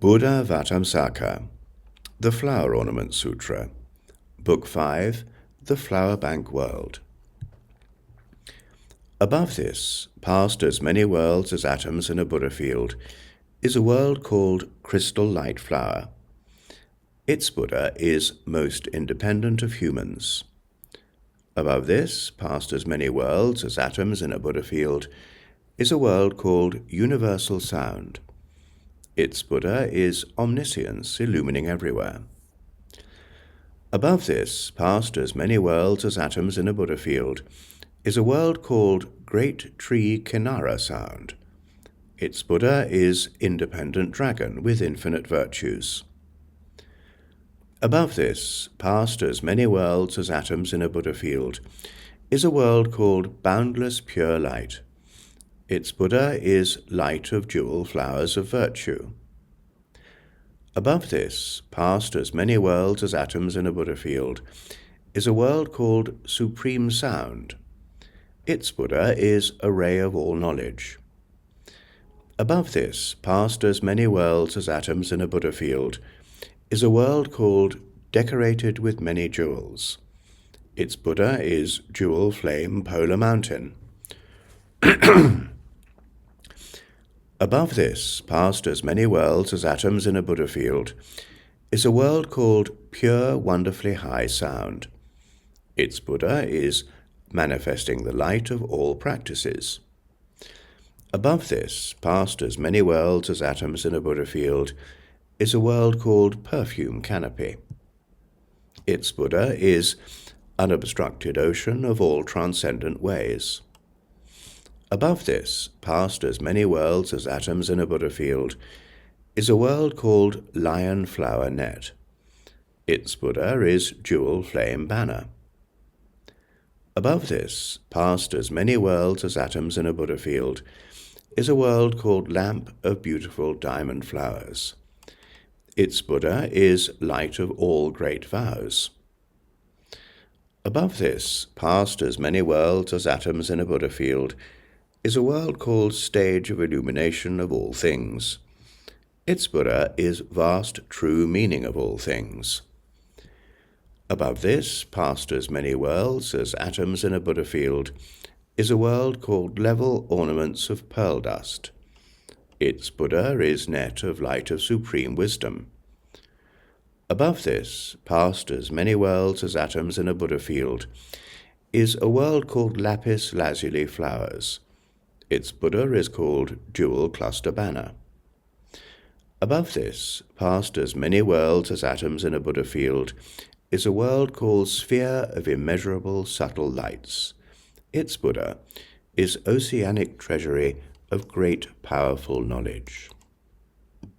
Buddhāvataṃsaka, the Flower Ornament Sutra, Book 5, The Flower Bank World. Above this, past as many worlds as atoms in a Buddha field, is a world called Crystal Light Flower. Its Buddha is most independent of humans. Above this, past as many worlds as atoms in a Buddha field, is a world called Universal Sound. Its Buddha is omniscience, illumining everywhere. Above this, past as many worlds as atoms in a Buddha field, is a world called Great Tree Kinara Sound. Its Buddha is Independent Dragon with infinite virtues. Above this, past as many worlds as atoms in a Buddha field, is a world called Boundless Pure Light. Its Buddha is Light of Jewel Flowers of Virtue. Above this, past as many worlds as atoms in a Buddha field, is a world called Supreme Sound. Its Buddha is a ray of all knowledge. Above this, past as many worlds as atoms in a Buddha field, is a world called Decorated with Many Jewels. Its Buddha is Jewel Flame Polar Mountain. Above this, past as many worlds as atoms in a Buddha field, is a world called Pure Wonderfully High Sound. Its Buddha is Manifesting the Light of All Practices. Above this, past as many worlds as atoms in a Buddha field, is a world called Perfume Canopy. Its Buddha is Unobstructed Ocean of All Transcendent Ways. Above this, past as many worlds as atoms in a Buddha field, is a world called Lion Flower Net. Its Buddha is Jewel Flame Banner. Above this, past as many worlds as atoms in a Buddha field, is a world called Lamp of Beautiful Diamond Flowers. Its Buddha is Light of All Great Vows. Above this, past as many worlds as atoms in a Buddha field, is a world called Stage of Illumination of All Things. Its Buddha is Vast True Meaning of All Things. Above this, past as many worlds as atoms in a Buddha field, is a world called Level Ornaments of Pearl Dust. Its Buddha is Net of Light of Supreme Wisdom. Above this, past as many worlds as atoms in a Buddha field, is a world called Lapis Lazuli Flowers. Its Buddha is called Jewel Cluster Banner. Above this, past as many worlds as atoms in a Buddha field, is a world called Sphere of Immeasurable Subtle Lights. Its Buddha is Oceanic Treasury of Great Powerful Knowledge.